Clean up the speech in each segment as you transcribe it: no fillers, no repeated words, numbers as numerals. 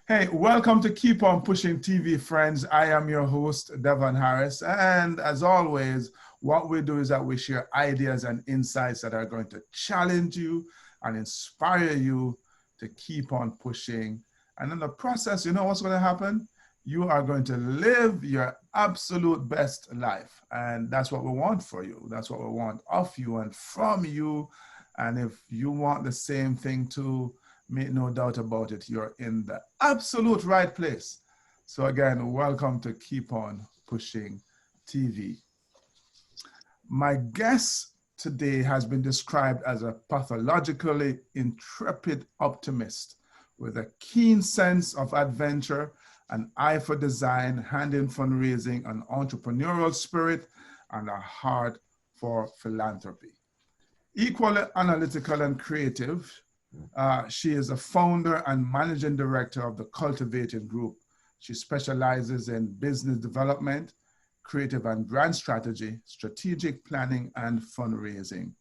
Hey, welcome to Keep On Pushing TV, friends. I am your host, Devon Harris. And as always, what we do is that we share ideas and insights that are going to challenge you and inspire you to keep on pushing. And in the process, you know what's going to happen? You are going to live your absolute best life. And that's what we want for you. That's what we want of you and from you. And if you want the same thing too, make no doubt about it, you're in the absolute right place. So again, welcome to Keep On Pushing TV. My guest today has been described as a pathologically intrepid optimist with a keen sense of adventure, an eye for design, hand in fundraising, an entrepreneurial spirit, and a heart for philanthropy. Equally analytical and creative, she is a founder and managing director of the Cultivated Group. She specializes in business development, creative and brand strategy, strategic planning, and fundraising.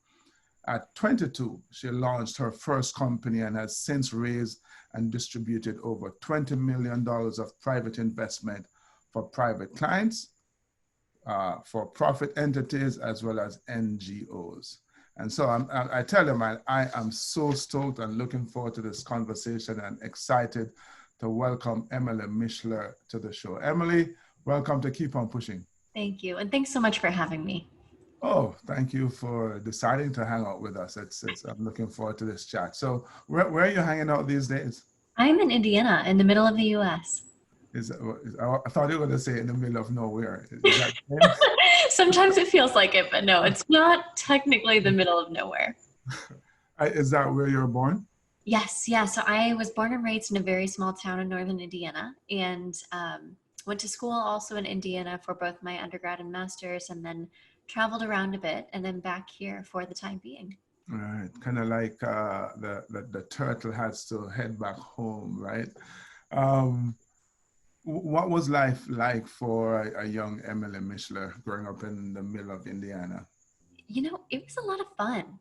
At 22, she launched her first company and has since raised and distributed over $20 million of private investment for private clients, for profit entities, as well as NGOs. And so I tell you, man, I am so stoked and looking forward to this conversation and excited to welcome Emily Mishler to the show. Emily, welcome to Keep On Pushing. Thank you. And thanks so much for having me. Oh, thank you for deciding to hang out with us. I'm looking forward to this chat. So where are you hanging out these days? I'm in Indiana, in the middle of the U.S. I thought you were going to say in the middle of nowhere. Is that Sometimes it feels like it, but no, it's not technically the middle of nowhere. Is that where you were born? Yes, yeah. So I was born and raised in a very small town in northern Indiana, and went to school also in Indiana for both my undergrad and master's, and then traveled around a bit, and then back here for the time being. All right, kind of like the turtle has to head back home, right? What was life like for a young Emily Mishler growing up in the middle of Indiana? You know, it was a lot of fun.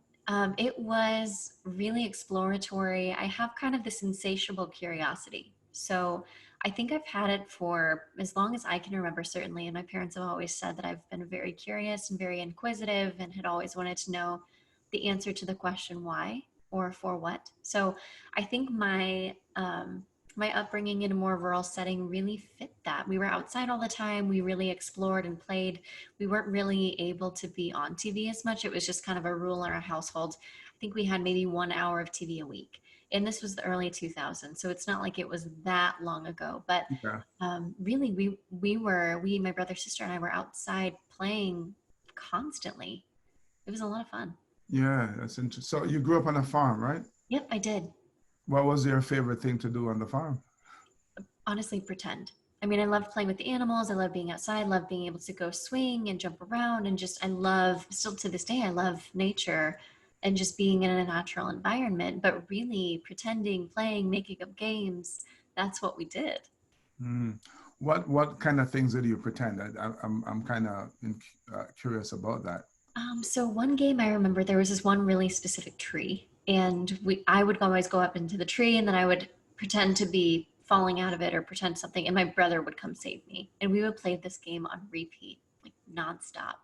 It was really exploratory. I have kind of this insatiable curiosity. So I think I've had it for as long as I can remember, certainly. And my parents have always said that I've been very curious and very inquisitive and had always wanted to know the answer to the question why or for what. So I think my upbringing in a more rural setting really fit that. We were outside all the time. We really explored and played. We weren't really able to be on TV as much. It was just kind of a rule in our household. I think we had maybe 1 hour of TV a week. And this was the early 2000s. So it's not like it was that long ago. But Yeah. really, my brother, sister, and I were outside playing constantly. It was a lot of fun. Yeah, that's interesting. So you grew up on a farm, right? Yep, I did. What was your favorite thing to do on the farm? Honestly, pretend. I mean, I loved playing with the animals. I loved being outside. I loved being able to go swing and jump around and just, I love, still to this day, I love nature and just being in a natural environment, but really pretending, playing, making up games. That's what we did. Mm. What kind of things did you pretend? I'm kind of curious about that. So one game I remember, there was this one really specific tree, and I would always go up into the tree, and then I would pretend to be falling out of it or pretend something, and my brother would come save me, and we would play this game on repeat, like nonstop.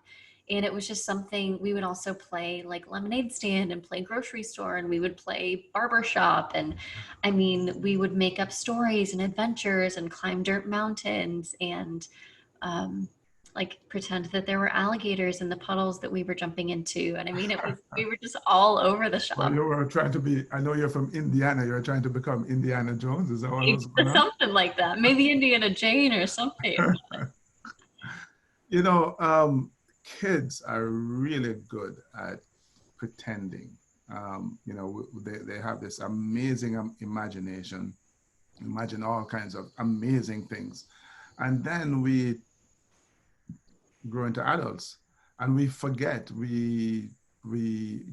And it was just something. We would also play like lemonade stand and play grocery store, and we would play barber shop, and I mean, we would make up stories and adventures and climb dirt mountains and um, like pretend that there were alligators in the puddles that we were jumping into. And I mean, we were just all over the So shop. you were trying to be, I know you're from Indiana, you were trying to become Indiana Jones. Is that what was going on? Something like that. Maybe Indiana Jane or something. You know, kids are really good at pretending. You know, they have this amazing imagination, imagine all kinds of amazing things. And then we grow into adults and we forget, we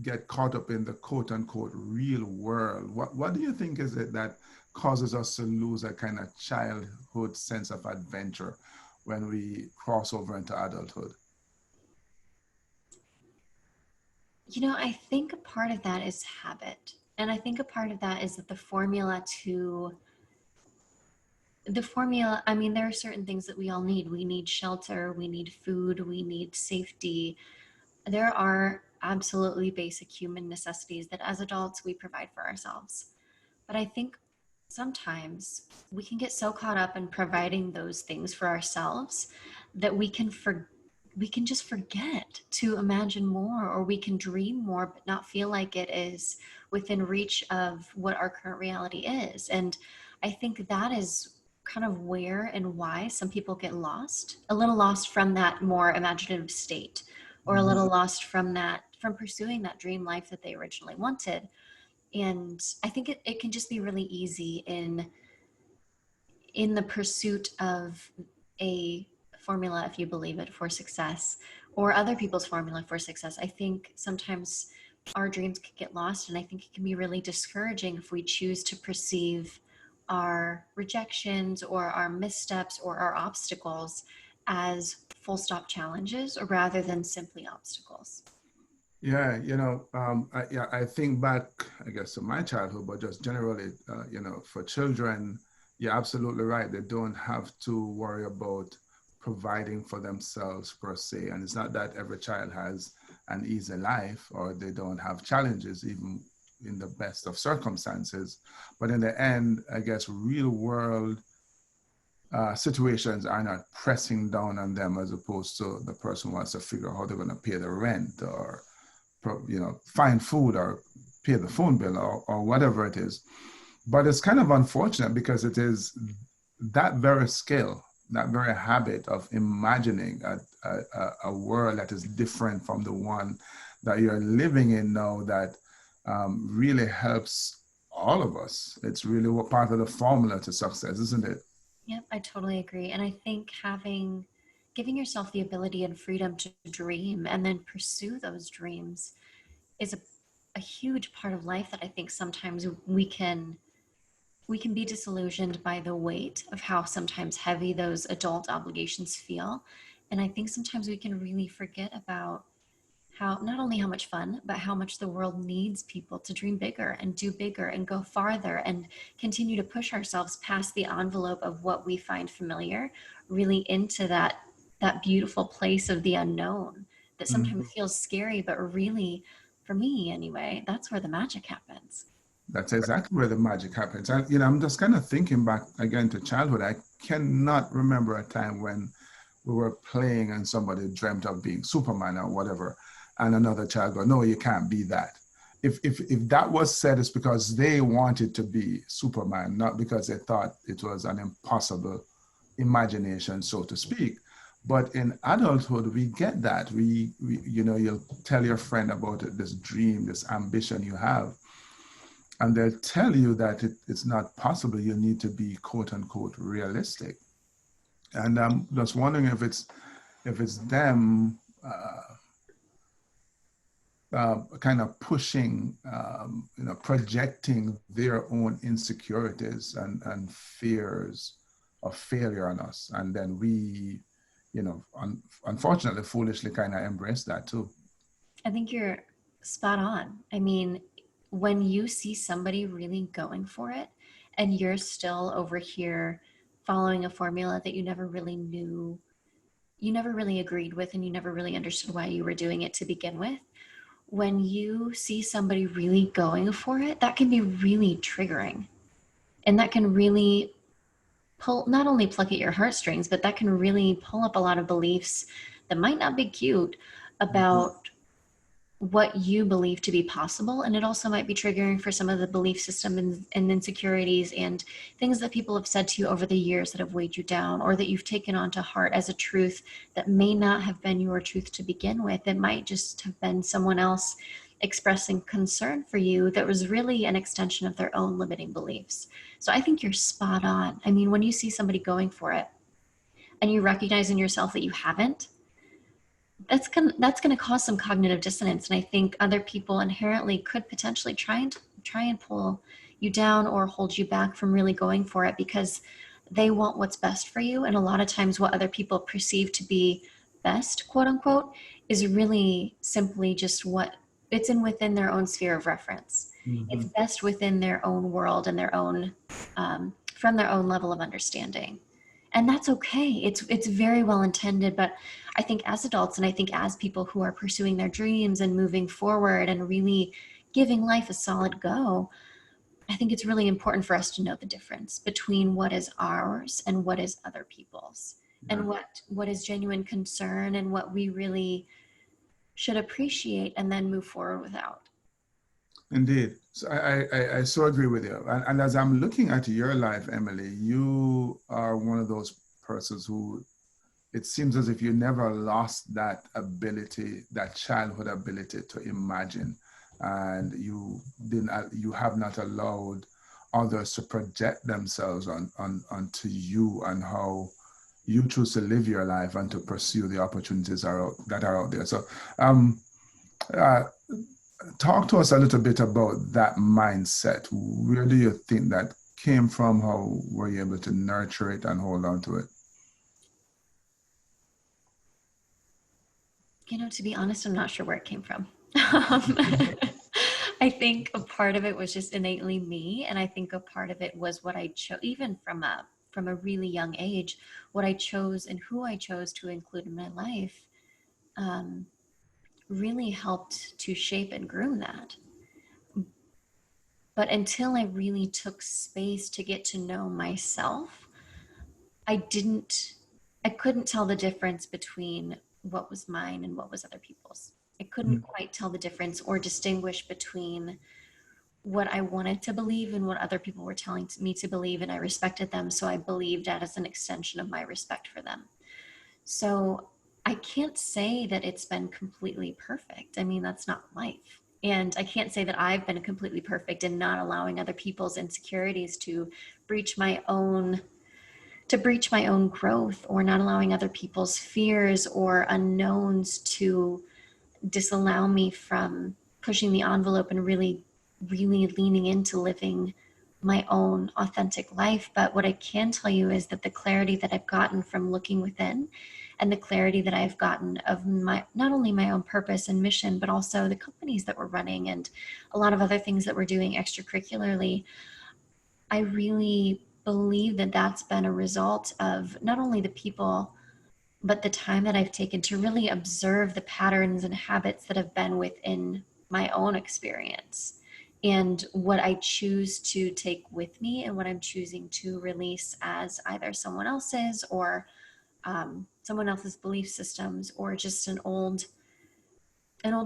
get caught up in the quote unquote real world. What do you think is it that causes us to lose a kind of childhood sense of adventure when we cross over into adulthood? You know, I think a part of that is habit. And I think a part of that is that the formula to The formula, I mean, there are certain things that we all need. We need shelter, we need food, we need safety. There are absolutely basic human necessities that as adults we provide for ourselves. But I think sometimes we can get so caught up in providing those things for ourselves that we can just forget to imagine more, or we can dream more but not feel like it is within reach of what our current reality is. And I think that is kind of where and why some people get lost, a little lost from that more imaginative state, or a little lost from that, from pursuing that dream life that they originally wanted. And I think it can just be really easy in the pursuit of a formula, if you believe it, for success, or other people's formula for success. I think sometimes our dreams can get lost, and I think it can be really discouraging if we choose to perceive our rejections or our missteps or our obstacles as full stop challenges rather than simply obstacles. Yeah, I think back, I guess, to my childhood, but just generally, for children, you're absolutely right. They don't have to worry about providing for themselves per se. And it's not that every child has an easy life or they don't have challenges, even in the best of circumstances. But in the end, I guess real world situations are not pressing down on them, as opposed to the person wants to figure out how they're going to pay the rent, or find food, or pay the phone bill, or whatever it is. But it's kind of unfortunate, because it is that very skill, that very habit of imagining a world that is different from the one that you're living in now, that really helps all of us. It's really part of the formula to success, isn't it? Yep, I totally agree. And I think giving yourself the ability and freedom to dream and then pursue those dreams is a huge part of life that I think sometimes we can be disillusioned by the weight of how sometimes heavy those adult obligations feel. And I think sometimes we can really forget about how, not only how much fun, but how much the world needs people to dream bigger and do bigger and go farther and continue to push ourselves past the envelope of what we find familiar, really into that beautiful place of the unknown that sometimes Mhm. feels scary, but really, for me anyway, that's where the magic happens. That's exactly where the magic happens. And, I'm just kind of thinking back again to childhood. I cannot remember a time when we were playing and somebody dreamt of being Superman or whatever, and another child go, "No, you can't be that." If that was said, it's because they wanted to be Superman, not because they thought it was an impossible imagination, so to speak. But in adulthood, we get that. You'll tell your friend about it, this dream, this ambition you have, and they'll tell you that it's not possible. You need to be quote unquote realistic. And I'm just wondering if it's them kind of pushing, projecting their own insecurities and fears of failure on us, and then we, unfortunately, foolishly kind of embrace that too. I think you're spot on. I mean, when you see somebody really going for it and you're still over here following a formula that you never really knew, you never really agreed with, and you never really understood why you were doing it to begin with. When you see somebody really going for it, that can be really triggering. And that can really pull, not only pluck at your heartstrings, but that can really pull up a lot of beliefs that might not be cute about what you believe to be possible. And it also might be triggering for some of the belief system and insecurities and things that people have said to you over the years that have weighed you down, or that you've taken on to heart as a truth that may not have been your truth to begin with. It might just have been someone else expressing concern for you that was really an extension of their own limiting beliefs. So I think you're spot on. I mean, when you see somebody going for it and you recognize in yourself that you haven't, that's going to cause some cognitive dissonance. And I think other people inherently could potentially try and pull you down or hold you back from really going for it, because they want what's best for you. And a lot of times what other people perceive to be best, quote unquote, is really simply just what it's in within their own sphere of reference. It's Mhm. best within their own world and their own from their own level of understanding. And that's okay. It's very well intended, but I think as adults, and I think as people who are pursuing their dreams and moving forward and really giving life a solid go, I think it's really important for us to know the difference between what is ours and what is other people's, Yeah. and what is genuine concern and what we really should appreciate and then move forward without. Indeed. So I so agree with you. And as I'm looking at your life, Emily, you are one of those persons who it seems as if you never lost that ability, that childhood ability to imagine. And you have not allowed others to project themselves onto you and how you choose to live your life and to pursue the opportunities that are out there. So um, uh, talk to us a little bit about that mindset. Where do you think that came from? How were you able to nurture it and hold on to it? To be honest, I'm not sure where it came from. I think a part of it was just innately me, and I think a part of it was what I chose, even from a really young age, what I chose and who I chose to include in my life, um, really helped to shape and groom that. But until I really took space to get to know myself, I didn't, I couldn't tell the difference between what was mine and what was other people's. I couldn't quite tell the difference or distinguish between what I wanted to believe and what other people were telling me to believe, and I respected them, so I believed that as an extension of my respect for them. So I can't say that it's been completely perfect. I mean, that's not life. And I can't say that I've been completely perfect in not allowing other people's insecurities to breach my own growth, or not allowing other people's fears or unknowns to disallow me from pushing the envelope and really, really leaning into living my own authentic life. But what I can tell you is that the clarity that I've gotten from looking within, and the clarity that I've gotten of my, not only my own purpose and mission, but also the companies that we're running and a lot of other things that we're doing extracurricularly, I really believe that that's been a result of not only the people, but the time that I've taken to really observe the patterns and habits that have been within my own experience, and what I choose to take with me and what I'm choosing to release as either someone else's belief systems, or just an old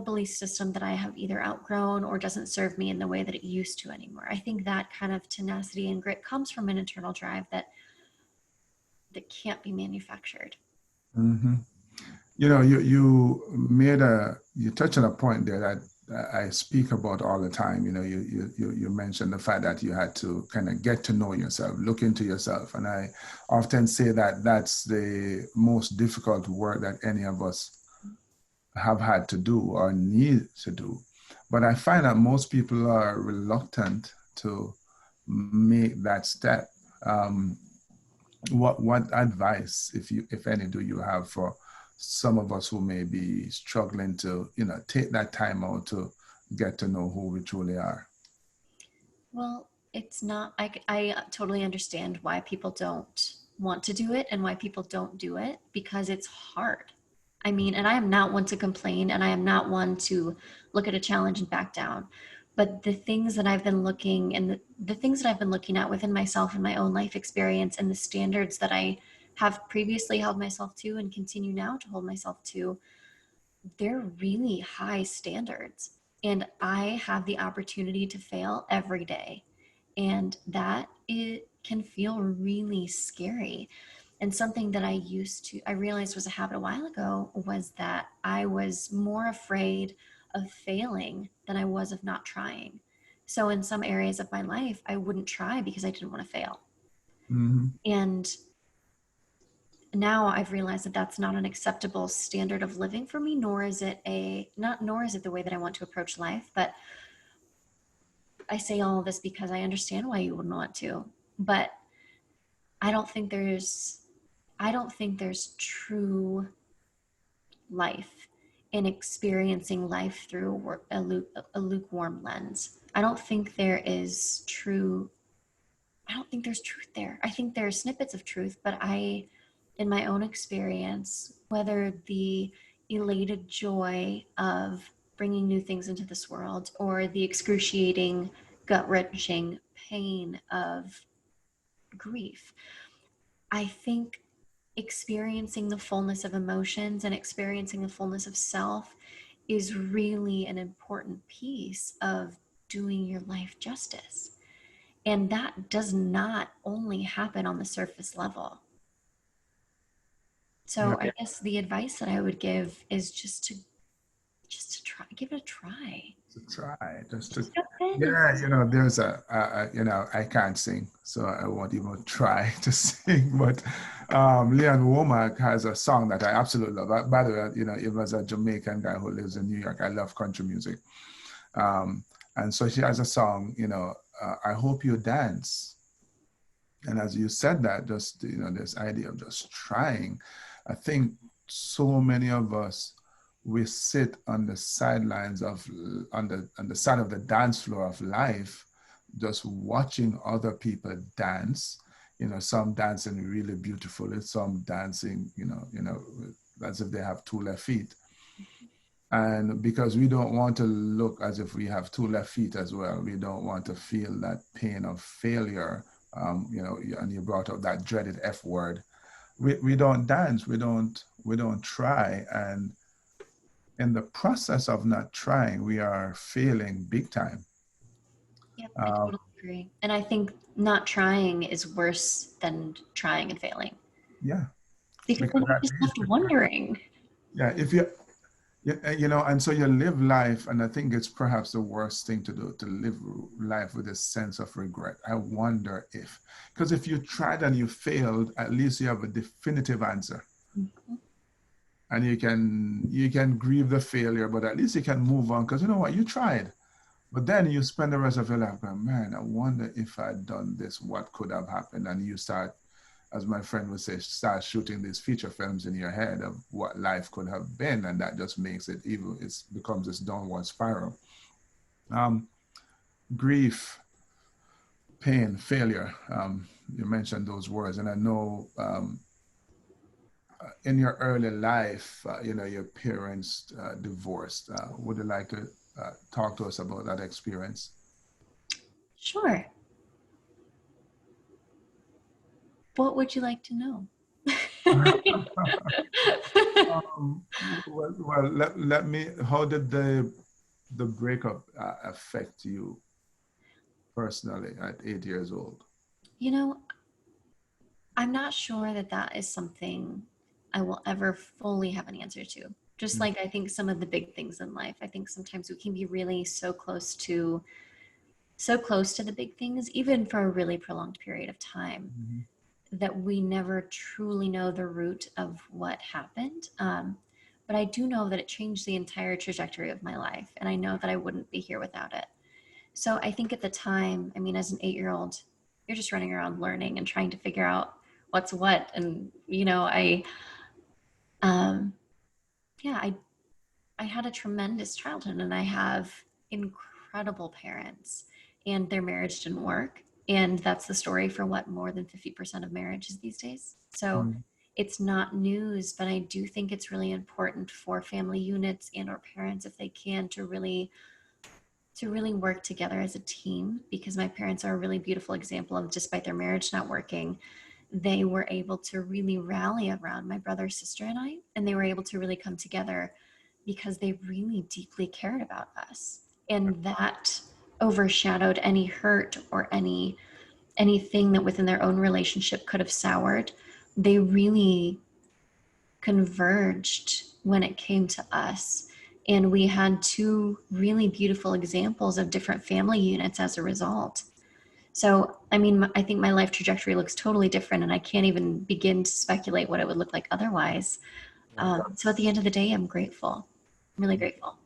belief system that I have either outgrown or doesn't serve me in the way that it used to anymore. I think that kind of tenacity and grit comes from an internal drive that can't be manufactured. Mm-hmm. You know, you touched on a point there that I speak about all the time. You know, you mentioned the fact that you had to kind of get to know yourself, look into yourself, and I often say that that's the most difficult work that any of us have had to do or need to do. But I find that most people are reluctant to make that step. Um, what advice, if any, do you have for some of us who may be struggling to take that time out to get to know who we truly are? Well, it's not, I totally understand why people don't want to do it and why people don't do it, because it's hard. I mean, and I am not one to complain, and I am not one to look at a challenge and back down. But the things that I've been looking, and the things that I've been looking at within myself and my own life experience, and the standards that I have previously held myself to and continue now to hold myself to, they're really high standards. And I have the opportunity to fail every day. And that it can feel really scary. And something that I realized was a habit a while ago, was that I was more afraid of failing than I was of not trying. So in some areas of my life, I wouldn't try because I didn't want to fail. Mm-hmm. And now I've realized that that's not an acceptable standard of living for me, nor is it the way that I want to approach life. But I say all of this because I understand why you wouldn't want to. But I don't think there's I don't think there's true life in experiencing life through a lukewarm lens. I don't think there is true I don't think there's truth there. I think there are snippets of truth, but in my own experience, whether the elated joy of bringing new things into this world or the excruciating, gut-wrenching pain of grief, I think experiencing the fullness of emotions and experiencing the fullness of self is really an important piece of doing your life justice. And that does not only happen on the surface level. Yeah, So I guess the advice that I would give is just to try, give it a try. to try, just to, Just jump in and yeah, you know, there's you know, I can't sing, so I won't even try to sing. But Leon Womack has a song that I absolutely love. By the way, you know, even as a Jamaican guy who lives in New York, I love country music. Um, and so she has a song, you know, I hope you dance. And as you said that, just, you know, this idea of just trying, I think so many of us, we sit on the sidelines of, on the side of the dance floor of life, just watching other people dance, you know, some dancing really beautifully, some dancing, as if they have two left feet. And because we don't want to look as if we have two left feet as well, we don't want to feel that pain of failure. You know, and you brought up that dreaded F word. We don't dance, we don't try, and in the process of not trying, we are failing big time. yep, I Um, totally agree. And I think not trying is worse than trying and failing yeah, because because then you're at just least, left wondering. yeah, if you, yeah, you know, and so you live life, and I think it's perhaps the worst thing to do, to live life with a sense of regret. I wonder if, because if you tried and you failed, at least you have a definitive answer, Mhm. and you can grieve the failure, but at least you can move on because you know what, you tried. But then you spend the rest of your life going, man, I wonder if I'd done this, what could have happened? And you start, as my friend would say, start shooting these feature films in your head of what life could have been. And that just makes it evil. It becomes this downward spiral. Um, Grief, pain, failure. You mentioned those words. And I know in your early life, you know, your parents divorced. Would you like to talk to us about that experience? Sure. What would you like to know? Let me, how did the breakup affect you personally at 8 years old? You know, I'm not sure that that is something I will ever fully have an answer to. Just like I think some of the big things in life, I think sometimes we can be really so close to the big things, even for a really prolonged period of time, Mhm. that we never truly know the root of what happened. But I do know that it changed the entire trajectory of my life, and I know that I wouldn't be here without it. So I think at the time, I mean, as an 8-year-old, you're just running around learning and trying to figure out what's what. And, um, yeah, I had a tremendous childhood and I have incredible parents and their marriage didn't work. And that's the story for what more than 50% of marriages these days. So Mm. it's not news, but I do think it's really important for family units and or parents, if they can, to really work together as a team, because my parents are a really beautiful example of, despite their marriage not working, they were able to really rally around my brother, sister, and I, and they were able to really come together because they really deeply cared about us. And that overshadowed any hurt or anything that within their own relationship could have soured. They really converged when it came to us. And we had two really beautiful examples of different family units as a result. So, I mean, I think my life trajectory looks totally different, and I can't even begin to speculate what it would look like otherwise. So, at the end of the day, I'm grateful. I'm really grateful.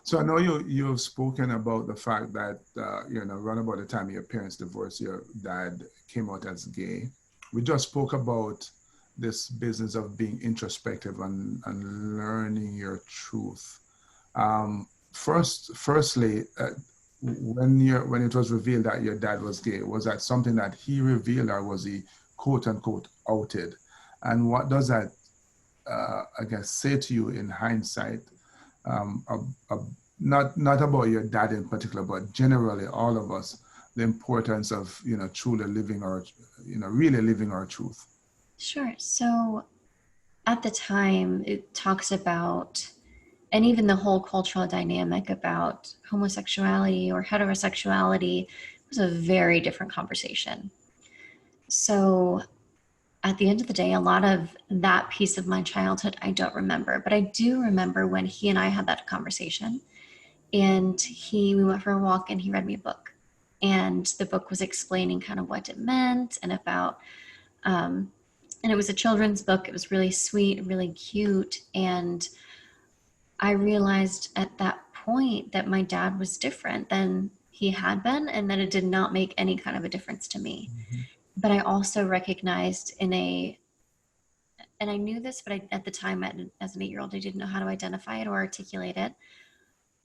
So I know you've spoken about the fact that you know, around about the time your parents divorced, your dad came out as gay. We just spoke about this business of being introspective and learning your truth. Firstly, when it was revealed that your dad was gay, was that something that he revealed, or was he quote unquote outed? And what does that, I guess, say to you in hindsight, um, not about your dad in particular, but generally all of us, the importance of, truly living our, really living our truth? Sure. So at the time, it talks about, and even the whole cultural dynamic about homosexuality or heterosexuality was a very different conversation. So at the end of the day, a lot of that piece of my childhood I don't remember, but I do remember when he and I had that conversation. And we went for a walk and he read me a book. And the book was explaining kind of what it meant and about, um, and it was a children's book. It was really sweet, really cute. And I realized at that point that my dad was different than he had been, and that it did not make any kind of a difference to me. Mhm. But I also recognized and I knew this, but at the time, as an 8-year-old, I didn't know how to identify it or articulate it.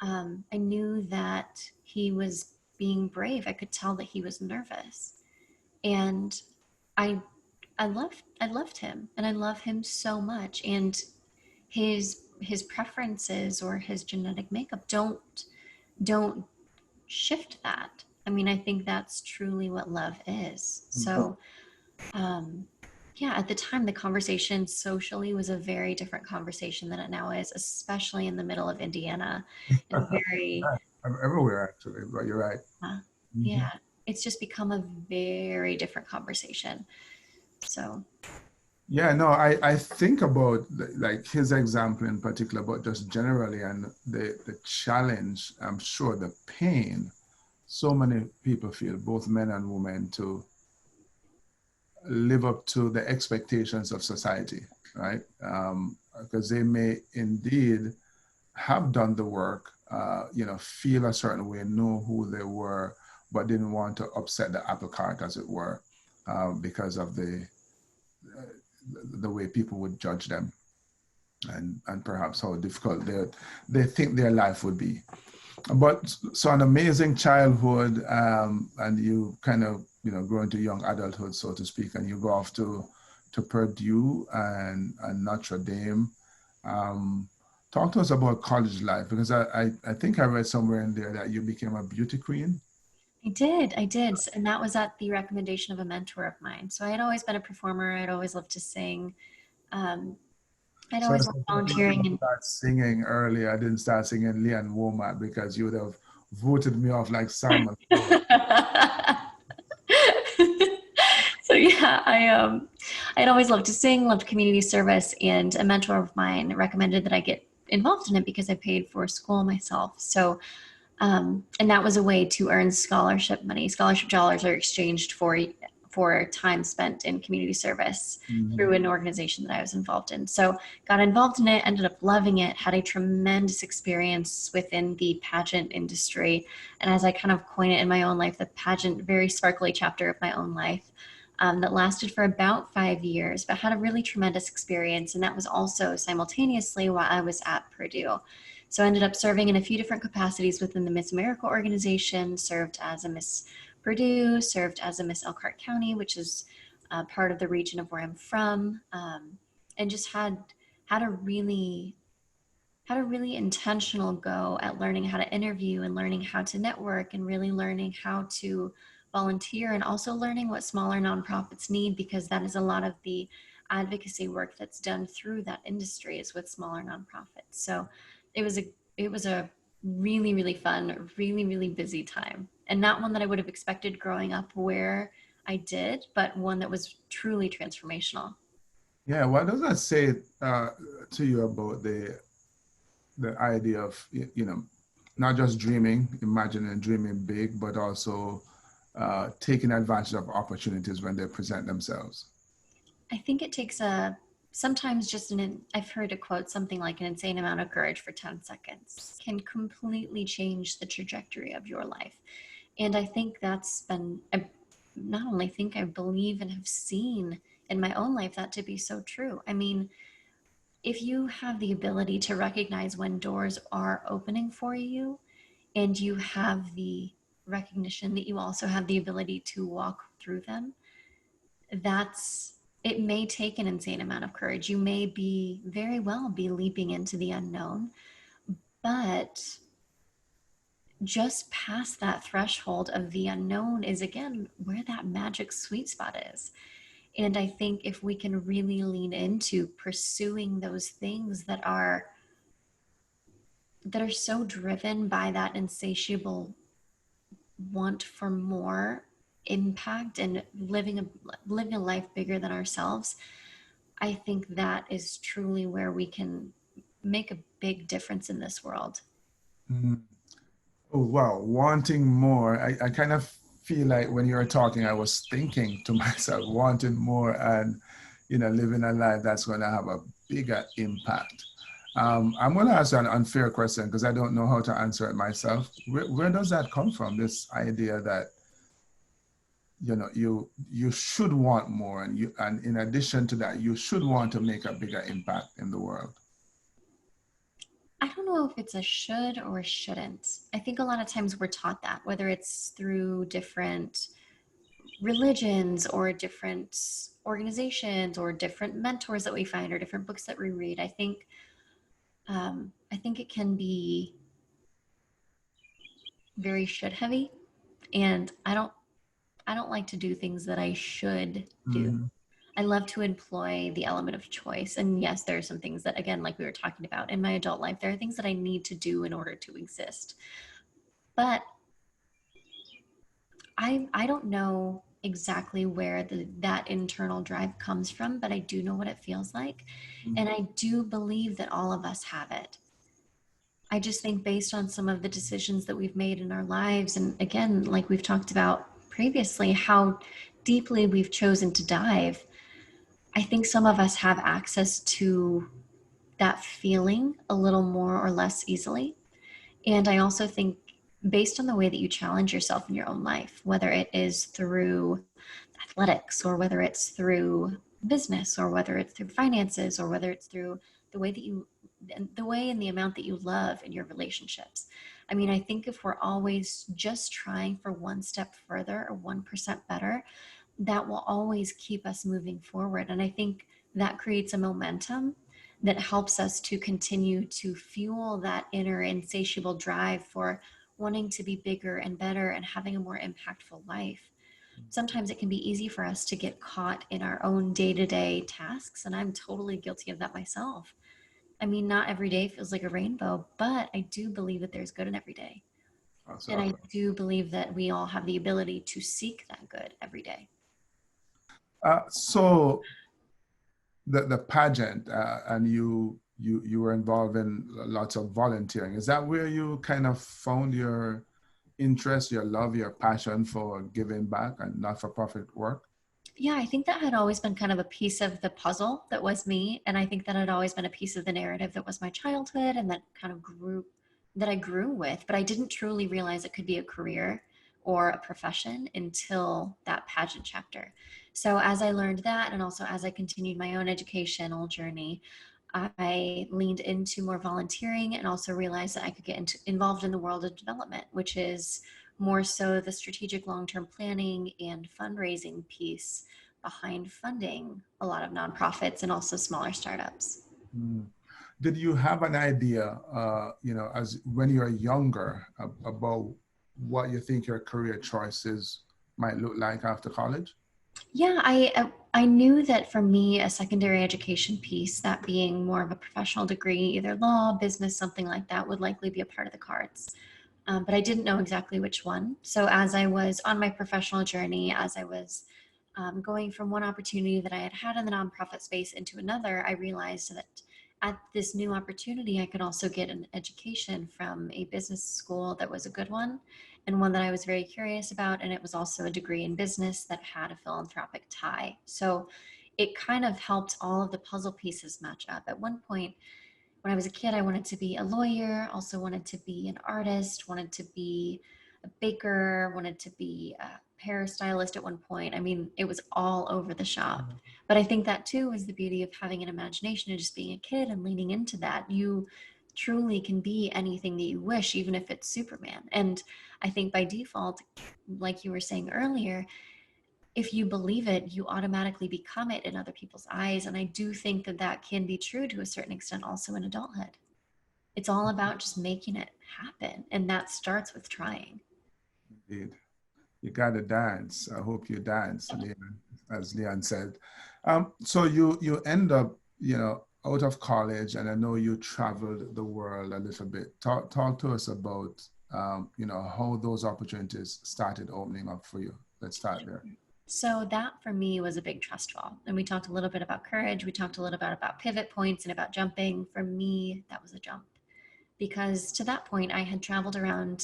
I knew that he was being brave. I could tell that he was nervous, and I, I loved him, and I love him so much. And his preferences or his genetic makeup don't shift that. I mean, I think that's truly what love is. So, um, yeah, at the time, the conversation socially was a very different conversation than it now is, especially in the middle of Indiana, and very, Everywhere actually, but you're right. uh, Mhm. yeah, it's just become a very different conversation. So, Yeah, no, I think about like his example in particular, but just generally, and the challenge, I'm sure the pain so many people feel, both men and women, to live up to the expectations of society, right? Because they may indeed have done the work, feel a certain way, know who they were, but didn't want to upset the apple cart, as it were, because of the way people would judge them, and perhaps how difficult they think their life would be. But so an amazing childhood, and you kind of grow into young adulthood, so to speak, and you go off to Purdue and Notre Dame. Um, Talk to us about college life, because I think I read somewhere in there that you became a beauty queen. I did. And that was at the recommendation of a mentor of mine. So I had always been a performer. I'd always loved to sing. Um, I'd So always if loved I volunteering. didn't start singing earlier, I didn't start singing Leon Womack, because you would have voted me off like Simon Cowell. So yeah, I'd always loved to sing, loved community service, and a mentor of mine recommended that I get involved in it because I paid for school myself. So, and that was a way to earn scholarship money. Scholarship dollars are exchanged for time spent in community service through Mhm. an organization that I was involved in. So got involved in it, ended up loving it, had a tremendous experience within the pageant industry. And as I kind of coin it in my own life, the pageant, very sparkly chapter of my own life, that lasted for about 5 years, but had a really tremendous experience. And that was also simultaneously while I was at Purdue. So I ended up serving in a few different capacities within the Miss America organization, served as a Miss Purdue, served as a Miss Elkhart County, which is part of the region of where I'm from, and just had a really had a really intentional go at learning how to interview and learning how to network and really learning how to volunteer and also learning what smaller nonprofits need, because that is a lot of the advocacy work that's done through that industry is with smaller nonprofits. So it was a really, really fun, really, really busy time, and not one that I would have expected growing up where I did, but one that was truly transformational. Yeah, what does that say to you about the idea of not just dreaming, imagining and dreaming big, but also taking advantage of opportunities when they present themselves? I think it takes sometimes just I've heard a quote something like an insane amount of courage for 10 seconds can completely change the trajectory of your life. And I think that's been, I not only think, I believe and have seen in my own life that to be so true. I mean, if you have the ability to recognize when doors are opening for you and you have the recognition that you also have the ability to walk through them, it may take an insane amount of courage. You may be very well be leaping into the unknown, but just past that threshold of the unknown is again where that magic sweet spot is. And I think if we can really lean into pursuing those things that are so driven by that insatiable want for more impact and living a life bigger than ourselves, I think that is truly where we can make a big difference in this world. Mhm. Oh, wow. Wanting more. I kind of feel like when you were talking, I was thinking to myself, wanting more and, living a life that's going to have a bigger impact. I'm going to ask you an unfair question because I don't know how to answer it myself. Where does that come from? This idea that, you should want more, and in addition to that, you should want to make a bigger impact in the world. I don't know if it's a should or a shouldn't. I think a lot of times we're taught that, whether it's through different religions or different organizations or different mentors that we find or different books that we read. I think it can be very should heavy, and I don't like to do things that I should do. Mhm. I love to employ the element of choice. And yes, there are some things that, again, like we were talking about in my adult life, there are things that I need to do in order to exist. But I don't know exactly where that internal drive comes from, but I do know what it feels like. And I do believe that all of us have it. I just think based on some of the decisions that we've made in our lives, and again, like we've talked about previously, how deeply we've chosen to dive, I think some of us have access to that feeling a little more or less easily. And I also think, based on the way that you challenge yourself in your own life, whether it is through athletics or whether it's through business or whether it's through finances or whether it's through the way that you the way and the amount that you love in your relationships. I mean, I think if we're always just trying for one step further or 1% better, that will always keep us moving forward. And I think that creates a momentum that helps us to continue to fuel that inner insatiable drive for wanting to be bigger and better and having a more impactful life. Sometimes it can be easy for us to get caught in our own day-to-day tasks, and I'm totally guilty of that myself. I mean, not every day feels like a rainbow, but I do believe that there's good in every day. And I Exactly. do believe that we all have the ability to seek that good every day. So the pageant, and you were involved in lots of volunteering. Is that where you kind of found your interest, your love, your passion for giving back and not-for-profit work? Yeah, I think that had always been kind of a piece of the puzzle that was me. And I think that had always been a piece of the narrative that was my childhood and that kind of that I grew with. But I didn't truly realize it could be a career or a profession until that pageant chapter. So as I learned that, and also as I continued my own educational journey, I leaned into more volunteering and also realized that I could get involved in the world of development, which is more so the strategic long-term planning and fundraising piece behind funding a lot of nonprofits and also smaller startups. Mm. Did you have an idea, as when you're younger, about what you think your career choices might look like after college? Yeah, I knew that for me, a secondary education piece, that being more of a professional degree, either law, business, something like that, would likely be a part of the cards. But I didn't know exactly which one. So as I was on my professional journey, as I was going from one opportunity that I had had in the nonprofit space into another, I realized that at this new opportunity, I could also get an education from a business school that was a good one and one that I was very curious about. And it was also a degree in business that had a philanthropic tie. So it kind of helped all of the puzzle pieces match up. At one point, when I was a kid, I wanted to be a lawyer, also wanted to be an artist, wanted to be a baker, wanted to be a hairstylist at one point. I mean, it was all over the shop. But I think that too is the beauty of having an imagination and just being a kid and leaning into that. You truly can be anything that you wish, even if it's Superman. And I think by default, like you were saying earlier, if you believe it, you automatically become it in other people's eyes. And I do think that that can be true to a certain extent also in adulthood. It's all about just making it happen. And that starts with trying. Indeed. You got to dance. I hope you dance, Leon, as Leon said. So you end up, out of college, and I know you traveled the world a little bit. Talk to us about, how those opportunities started opening up for you. Let's start there. So that for me was a big trust fall. And we talked a little bit about courage. We talked a little bit about pivot points and about jumping. For me, that was a jump. Because to that point, I had traveled around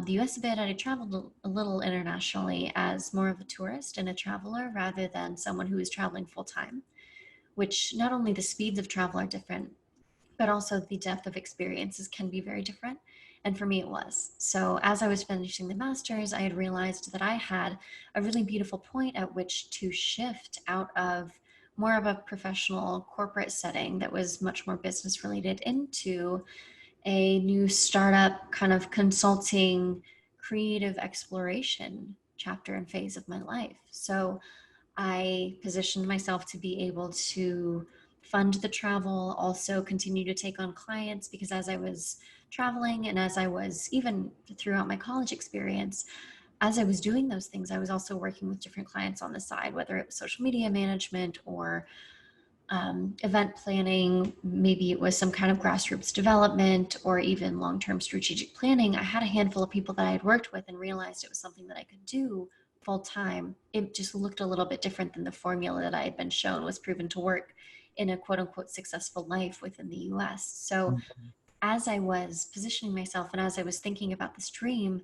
the US a bit. I had traveled a little internationally as more of a tourist and a traveler rather than someone who is traveling full time, which not only the speeds of travel are different, but also the depth of experiences can be very different. And for me, it was. So as I was finishing the master's, I had realized that I had a really beautiful point at which to shift out of more of a professional corporate setting that was much more business related into a new startup kind of consulting, creative exploration chapter and phase of my life. So I positioned myself to be able to fund the travel, also continue to take on clients, because as I was traveling and as I was even throughout my college experience, as I was doing those things, I was also working with different clients on the side, whether it was social media management or event planning, maybe it was some kind of grassroots development or even long-term strategic planning. I had a handful of people that I had worked with and realized it was something that I could do full time. It just looked a little bit different than the formula that I had been shown was proven to work in a quote unquote successful life within the US. So as I was positioning myself and as I was thinking about this dream,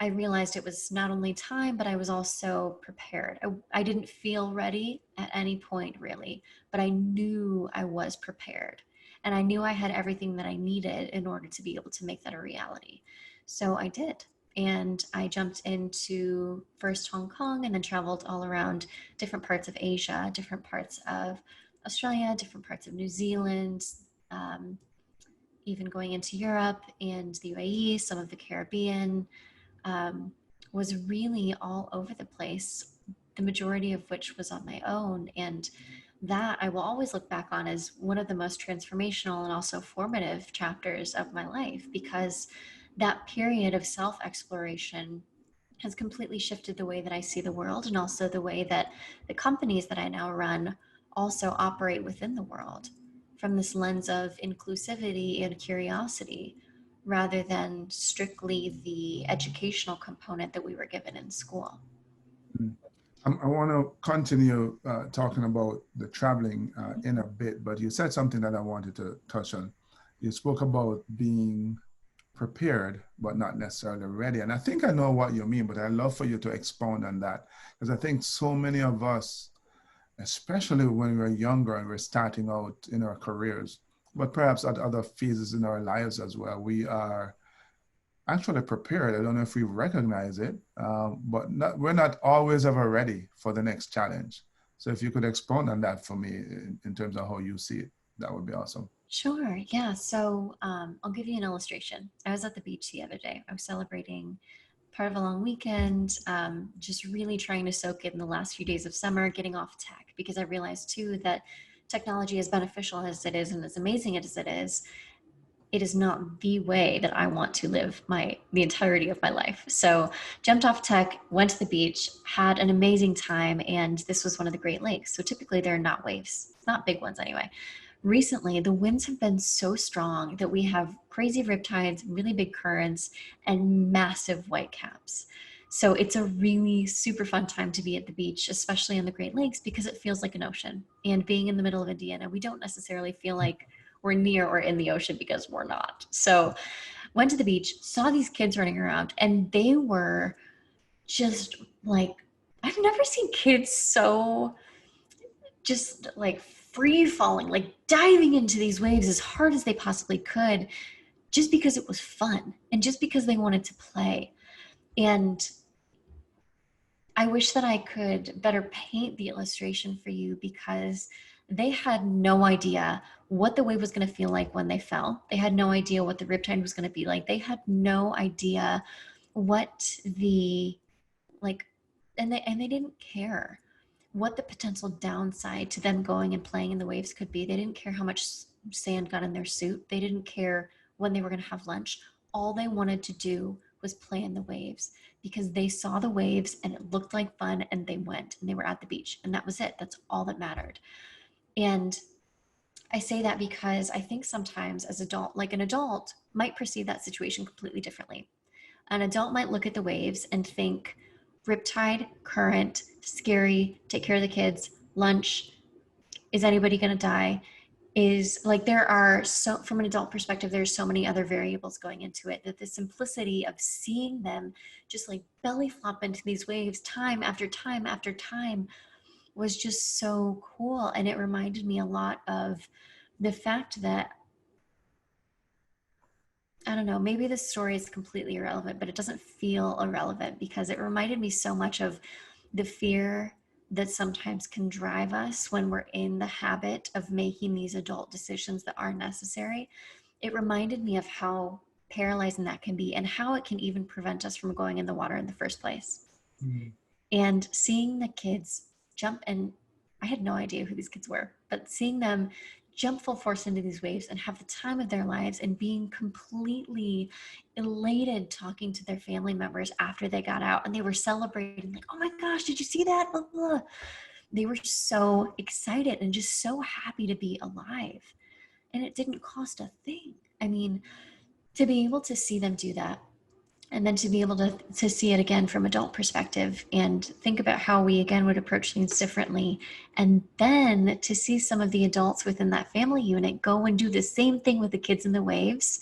I realized it was not only time, but I was also prepared. I didn't feel ready at any point really, but I knew I was prepared. And I knew I had everything that I needed in order to be able to make that a reality. So I did. And I jumped into first Hong Kong and then traveled all around different parts of Asia, different parts of Australia, different parts of New Zealand, um, even going into Europe and the UAE, some of the Caribbean, um, was really all over the place, the majority of which was on my own. And that I will always look back on as one of the most transformational and also formative chapters of my life, because that period of self-exploration has completely shifted the way that I see the world and also the way that the companies that I now run also operate within the world from this lens of inclusivity and curiosity rather than strictly the educational component that we were given in school. Mm. I want to continue talking about the traveling in a bit, but you said something that I wanted to touch on. You spoke about being prepared, but not necessarily ready. And I think I know what you mean, but I'd love for you to expound on that. Because I think so many of us, especially when we're younger and we're starting out in our careers, but perhaps at other phases in our lives as well, we are actually prepared. I don't know if we recognize it, but we're not always ever ready for the next challenge. So if you could expound on that for me in terms of how you see it, that would be awesome. Sure. Yeah. So I'll give you an illustration. I was at the beach the other day. I was celebrating part of a long weekend, just really trying to soak in the last few days of summer, getting off tech, because I realized too that technology, as beneficial as it is and as amazing as it is not the way that I want to live the entirety of my life. So jumped off tech, went to the beach, had an amazing time, and this was one of the Great Lakes. So typically there are not waves, not big ones anyway. Recently, the winds have been so strong that we have crazy riptides, really big currents, and massive whitecaps. So it's a really super fun time to be at the beach, especially in the Great Lakes, because it feels like an ocean. And being in the middle of Indiana, we don't necessarily feel like we're near or in the ocean because we're not. So went to the beach, saw these kids running around, and they were just like, I've never seen kids so just like free falling, like diving into these waves as hard as they possibly could, just because it was fun and just because they wanted to play. And I wish that I could better paint the illustration for you, because They had no idea what the wave was going to feel like when they fell. They had no idea what the riptide was going to be like. They had no idea what the, like, and they didn't care what the potential downside to them going and playing in the waves could be. They didn't care how much sand got in their suit. They didn't care when they were going to have lunch. All they wanted to do was play in the waves because they saw the waves and it looked like fun, and they went and they were at the beach, and that was it. That's all that mattered. And I say that because I think sometimes as adult, like an adult might perceive that situation completely differently. An adult might look at the waves and think riptide, current, scary, take care of the kids, lunch, is anybody going to die? Is like, there are so, from an adult perspective, there's so many other variables going into it, that the simplicity of seeing them just like belly flop into these waves time after time after time was just so cool. And it reminded me a lot of the fact that, I don't know, maybe this story is completely irrelevant, but it doesn't feel irrelevant because it reminded me so much of the fear that sometimes can drive us when we're in the habit of making these adult decisions that are necessary. It reminded me of how paralyzing that can be and how it can even prevent us from going in the water in the first place. Mm. And seeing the kids jump, and I had no idea who these kids were, but seeing them jump full force into these waves and have the time of their lives, and being completely elated talking to their family members after they got out, and they were celebrating like, oh my gosh, did you see that? Blah, blah. They were so excited and just so happy to be alive, and it didn't cost a thing. I mean, to be able to see them do that, and then to be able to see it again from adult perspective and think about how we again would approach things differently, and then to see some of the adults within that family unit go and do the same thing with the kids in the waves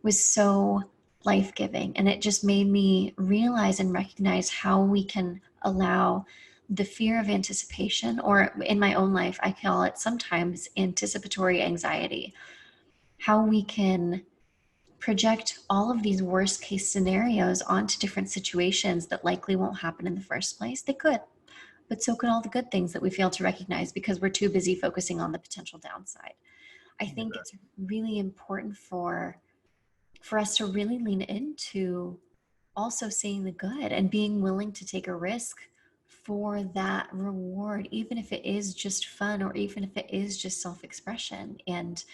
was so life-giving. And it just made me realize and recognize how we can allow the fear of anticipation, or in my own life I call it sometimes anticipatory anxiety, how we can project all of these worst case scenarios onto different situations that likely won't happen in the first place. They could, but so could all the good things that we fail to recognize because we're too busy focusing on the potential downside. I think it's really important for us to really lean into also seeing the good and being willing to take a risk for that reward, even if it is just fun or even if it is just self-expression. And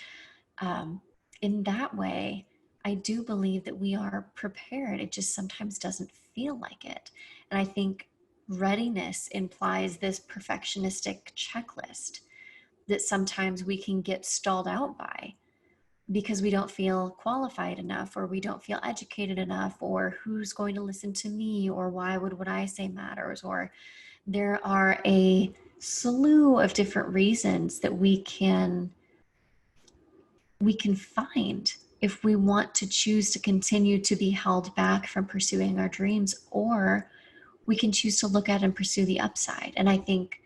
in that way, I do believe that we are prepared. It just sometimes doesn't feel like it. And I think readiness implies this perfectionistic checklist that sometimes we can get stalled out by because we don't feel qualified enough, or we don't feel educated enough, or who's going to listen to me, or why would what I say matters, or there are a slew of different reasons that we can find if we want to choose to continue to be held back from pursuing our dreams, or we can choose to look at and pursue the upside. And I think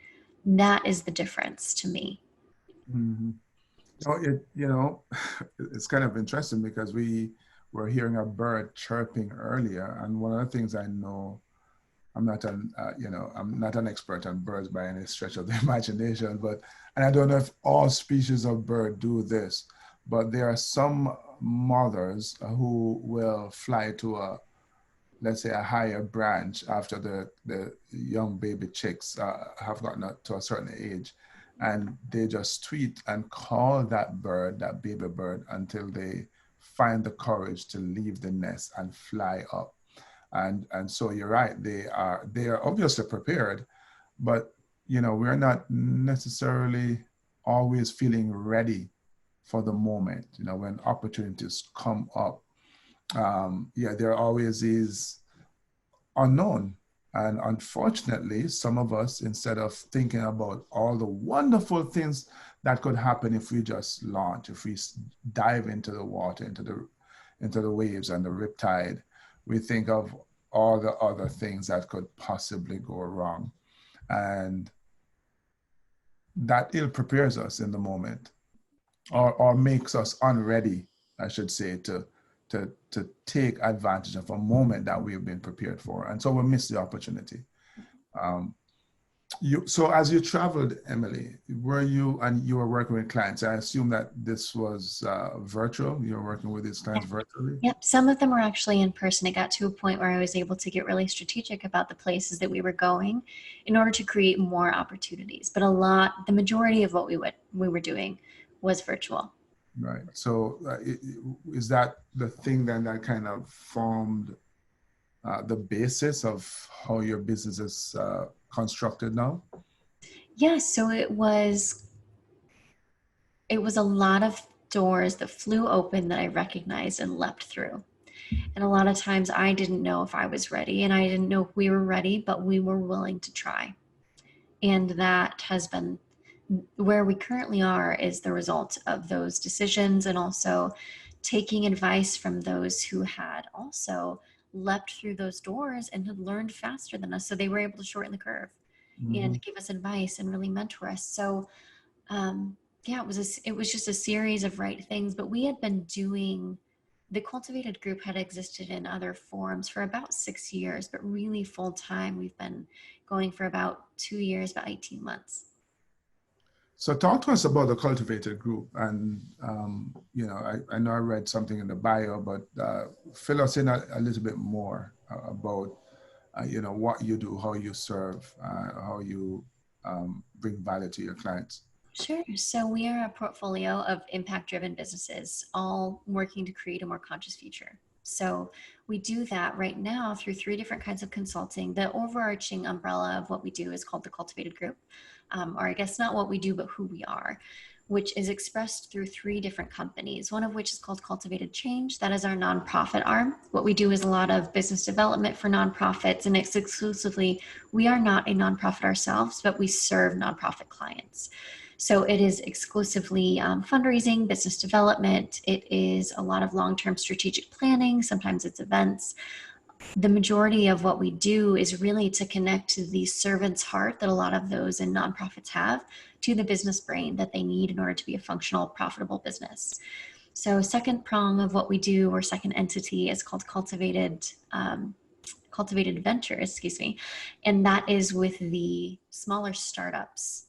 that is the difference to me. Mm-hmm. It's kind of interesting because we were hearing a bird chirping earlier, and one of the things I know, I'm not an expert on birds by any stretch of the imagination, and I don't know if all species of bird do this, but there are some mothers who will fly to let's say a higher branch after the young baby chicks have gotten up to a certain age, and they just tweet and call that bird, that baby bird, until they find the courage to leave the nest and fly up. And so you're right, they are obviously prepared, but we're not necessarily always feeling ready for the moment. When opportunities come up, there always is unknown. And unfortunately, some of us, instead of thinking about all the wonderful things that could happen if we just launch, if we dive into the water, into the waves and the riptide, we think of all the other things that could possibly go wrong. And that ill prepares us in the moment, or makes us unready, I should say, to take advantage of a moment that we've been prepared for. And so we miss the opportunity. So as you traveled, Emily, you were working with clients? I assume that this was virtual. You were working with these clients virtually? Yep, some of them were actually in person. It got to a point where I was able to get really strategic about the places that we were going in order to create more opportunities. But the majority of what we were doing was virtual. Right. So is that the thing then that kind of formed the basis of how your business is constructed now? Yeah, so it was a lot of doors that flew open that I recognized and leapt through. And a lot of times I didn't know if I was ready and I didn't know if we were ready, but we were willing to try. And that has been where we currently are, is the result of those decisions, and also taking advice from those who had also leapt through those doors and had learned faster than us. So they were able to shorten the curve Mm-hmm. and give us advice and really mentor us. So yeah, it was just a series of right things. But we had been doing the Cultivated Group had existed in other forms for about 6 years, but really full time we've been going for about 2 years, about 18 months. So talk to us about the Cultivated Group. And, I know I read something in the bio, but fill us in a little bit more about, what you do, how you serve, how you bring value to your clients. Sure. So we are a portfolio of impact driven businesses, all working to create a more conscious future. So we do that right now through three different kinds of consulting. The overarching umbrella of what we do is called the Cultivated Group, or I guess not what we do, but who we are, which is expressed through three different companies, one of which is called Cultivated Change. That is our nonprofit arm. What we do is a lot of business development for nonprofits, and it's exclusively, we are not a nonprofit ourselves, but we serve nonprofit clients. So it is exclusively fundraising, business development. It is a lot of long-term strategic planning. Sometimes it's events. The majority of what we do is really to connect the servant's heart that a lot of those in nonprofits have to the business brain that they need in order to be a functional, profitable business. So second prong of what we do, or second entity, is called Cultivated Ventures, excuse me. And that is with the smaller startups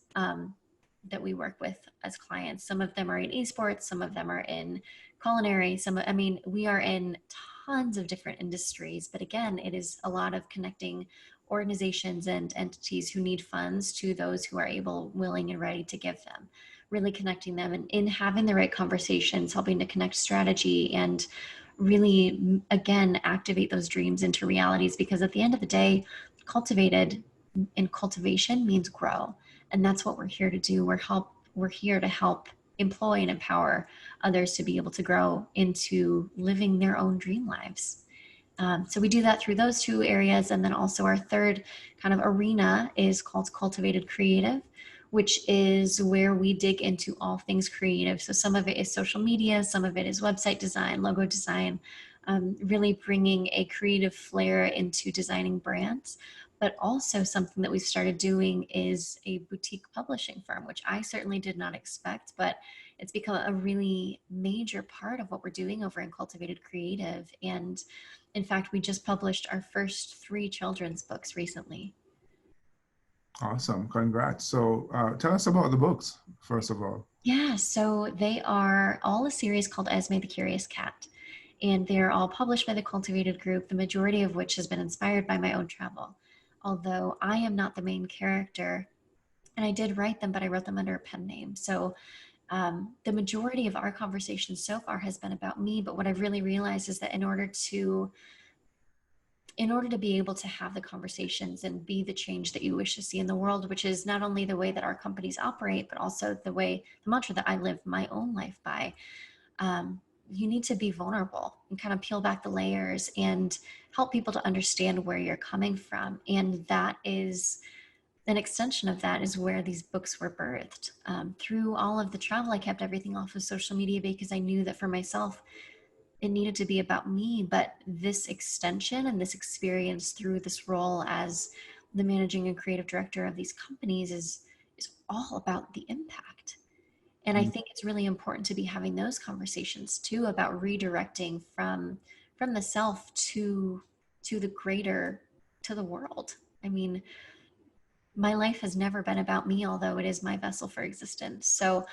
that we work with as clients. Some of them are in esports, some of them are in culinary, we are in tons of different industries, but again, it is a lot of connecting organizations and entities who need funds to those who are able, willing, and ready to give them, really connecting them, and in having the right conversations, helping to connect strategy and really, again, activate those dreams into realities. Because at the end of the day, cultivated and cultivation means grow. And that's what we're here to do. We're here to help employ and empower others to be able to grow into living their own dream lives. So we do that through those two areas. And then also our third kind of arena is called Cultivated Creative, which is where we dig into all things creative. So some of it is social media, some of it is website design, logo design, really bringing a creative flair into designing brands. But also something that we've started doing is a boutique publishing firm, which I certainly did not expect, but it's become a really major part of what we're doing over in Cultivated Creative. And in fact, we just published our first 3 children's books recently. Awesome. Congrats. So tell us about the books, first of all. Yeah, so they are all a series called Esme the Curious Cat. And they're all published by the Cultivated Group, the majority of which has been inspired by my own travel. Although I am not the main character, and I did write them, but I wrote them under a pen name. So the majority of our conversation so far has been about me. But what I've really realized is that in order to be able to have the conversations and be the change that you wish to see in the world, which is not only the way that our companies operate, but also the mantra that I live my own life by, you need to be vulnerable and kind of peel back the layers and help people to understand where you're coming from. And that is an extension of that is where these books were birthed. Through all of the travel, I kept everything off of social media because I knew that for myself, it needed to be about me. But this extension and this experience through this role as the managing and creative director of these companies is all about the impact. And I think it's really important to be having those conversations too, about redirecting from the self to the greater, to the world. I mean, my life has never been about me, although it is my vessel for existence. So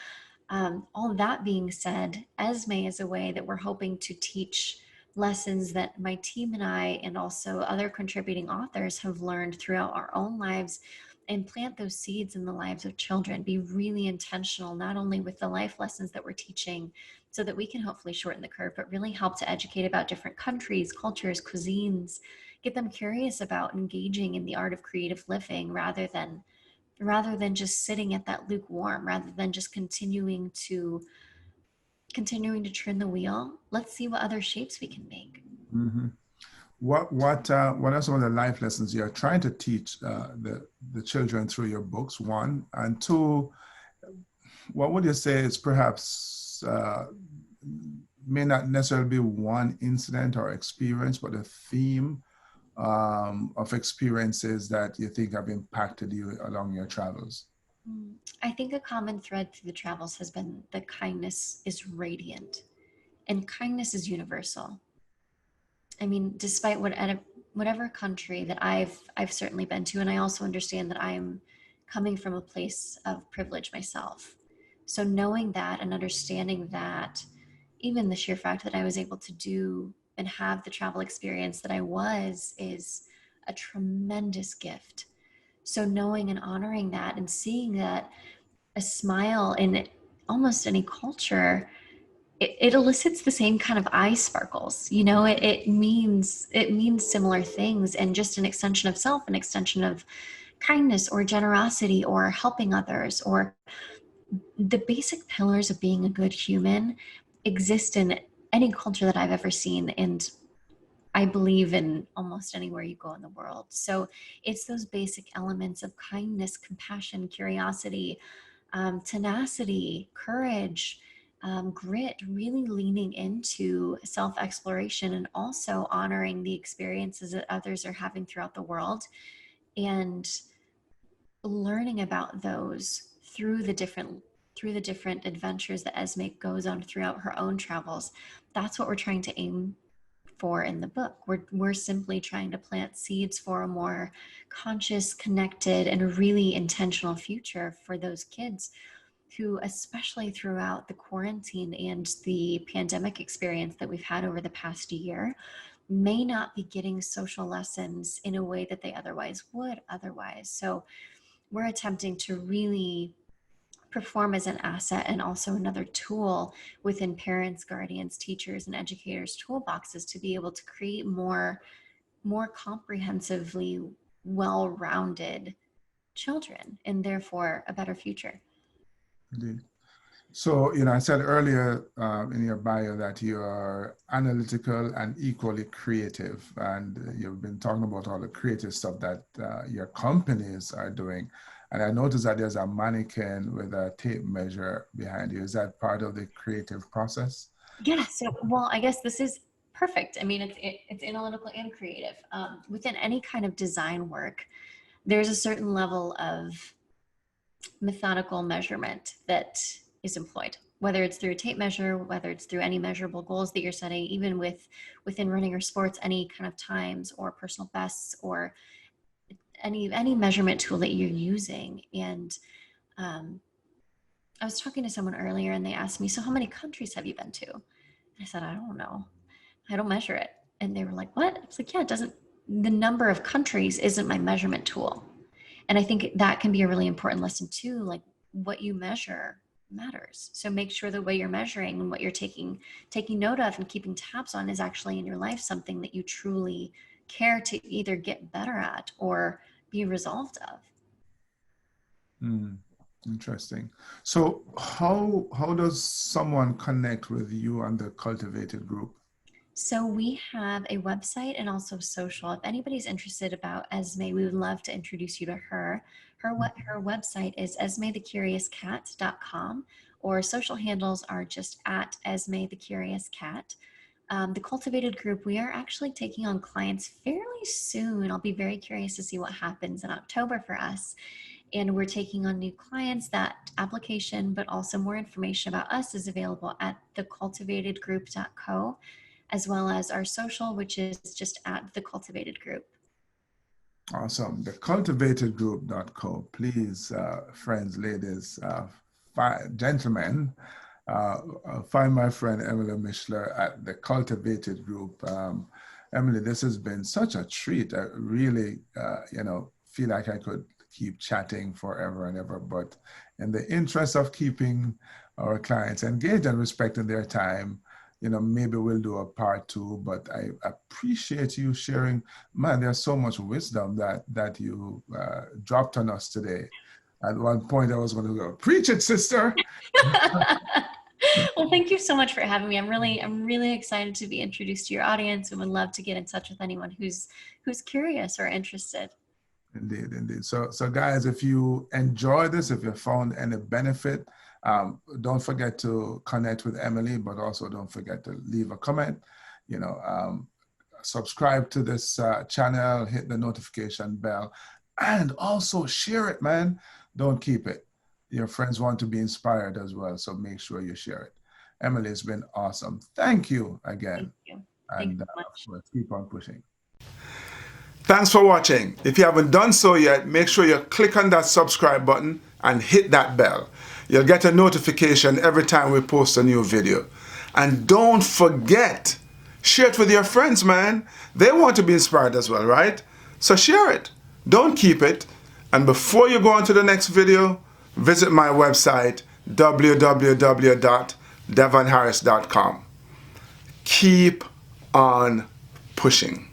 all that being said, Esme is a way that we're hoping to teach lessons that my team and I, and also other contributing authors, have learned throughout our own lives, and plant those seeds in the lives of children. Be really intentional, not only with the life lessons that we're teaching, so that we can hopefully shorten the curve, but really help to educate about different countries, cultures, cuisines, get them curious about engaging in the art of creative living rather than just sitting at that lukewarm, rather than just continuing to turn the wheel. Let's see what other shapes we can make. Mm-hmm. What are some of the life lessons you're trying to teach the children through your books? One, and two, what would you say is perhaps may not necessarily be one incident or experience, but a theme of experiences that you think have impacted you along your travels? I think a common thread through the travels has been that kindness is radiant and kindness is universal. I mean, despite whatever country that I've certainly been to, and I also understand that I'm coming from a place of privilege myself. So knowing that and understanding that, even the sheer fact that I was able to do and have the travel experience that I was, is a tremendous gift. So knowing and honoring that and seeing that a smile in almost any culture, it elicits the same kind of eye sparkles. It means similar things, and just an extension of self, an extension of kindness or generosity or helping others, or the basic pillars of being a good human exist in any culture that I've ever seen, and I believe in almost anywhere you go in the world. So it's those basic elements of kindness, compassion, curiosity, tenacity, courage, grit, really leaning into self exploration and also honoring the experiences that others are having throughout the world, and learning about those through the different adventures that Esme goes on throughout her own travels. That's what we're trying to aim for in the book. We're simply trying to plant seeds for a more conscious, connected, and really intentional future for those kids who, especially throughout the quarantine and the pandemic experience that we've had over the past year, may not be getting social lessons in a way that they otherwise would otherwise. So we're attempting to really perform as an asset and also another tool within parents, guardians, teachers, and educators' toolboxes to be able to create more comprehensively well-rounded children, and therefore a better future. Indeed. So, I said earlier in your bio that you are analytical and equally creative, and you've been talking about all the creative stuff that your companies are doing. And I noticed that there's a mannequin with a tape measure behind you. Is that part of the creative process? Yeah. So, well, I guess this is perfect. I mean, it's analytical and creative. Within any kind of design work, there's a certain level of methodical measurement that is employed, whether it's through a tape measure, whether it's through any measurable goals that you're setting, even within running or sports, any kind of times or personal bests, or any measurement tool that you're using. And um, I was talking to someone earlier, and they asked me, "So how many countries have you been to?" And I said, "I don't know. I don't measure it." And they were like, "What?" I was like, "Yeah, it doesn't. The number of countries isn't my measurement tool." And I think that can be a really important lesson too. Like, what you measure matters. So make sure the way you're measuring and what you're taking note of and keeping tabs on is actually in your life something that you truly care to either get better at or be resolved of. Hmm. Interesting. So how does someone connect with you and the Cultivated Group? So we have a website and also social. If anybody's interested about Esme, we would love to introduce you to her. Her website is esmethecuriouscat.com, or social handles are just at esmethecuriouscat. The Cultivated Group, we are actually taking on clients fairly soon. I'll be very curious to see what happens in October for us. And we're taking on new clients. That application, but also more information about us, is available at thecultivatedgroup.co, as well as our social, which is just at the Cultivated Group. Awesome. The cultivatedgroup.co. Please, friends, ladies, gentlemen, find my friend Emily Mishler at the Cultivated Group. Emily, this has been such a treat. I really, feel like I could keep chatting forever and ever, but in the interest of keeping our clients engaged and respecting their time, maybe we'll do a part two, but I appreciate you sharing. Man, there's so much wisdom that you dropped on us today. At one point, I was going to go, preach it, sister. Well, thank you so much for having me. I'm really excited to be introduced to your audience and would love to get in touch with anyone who's curious or interested. Indeed, indeed. So guys, if you enjoy this, if you found any benefit, don't forget to connect with Emily, but also don't forget to leave a comment. Subscribe to this channel, hit the notification bell, and also share it, man. Don't keep it. Your friends want to be inspired as well, so make sure you share it. Emily, it's been awesome. Thank you again. Thank you. And Thank you so much. keep on pushing. Thanks for watching. If you haven't done so yet, make sure you click on that subscribe button and hit that bell. You'll get a notification every time we post a new video. And don't forget, share it with your friends, man. They want to be inspired as well, right? So share it. Don't keep it. And before you go on to the next video, visit my website, www.devonharris.com. Keep on pushing.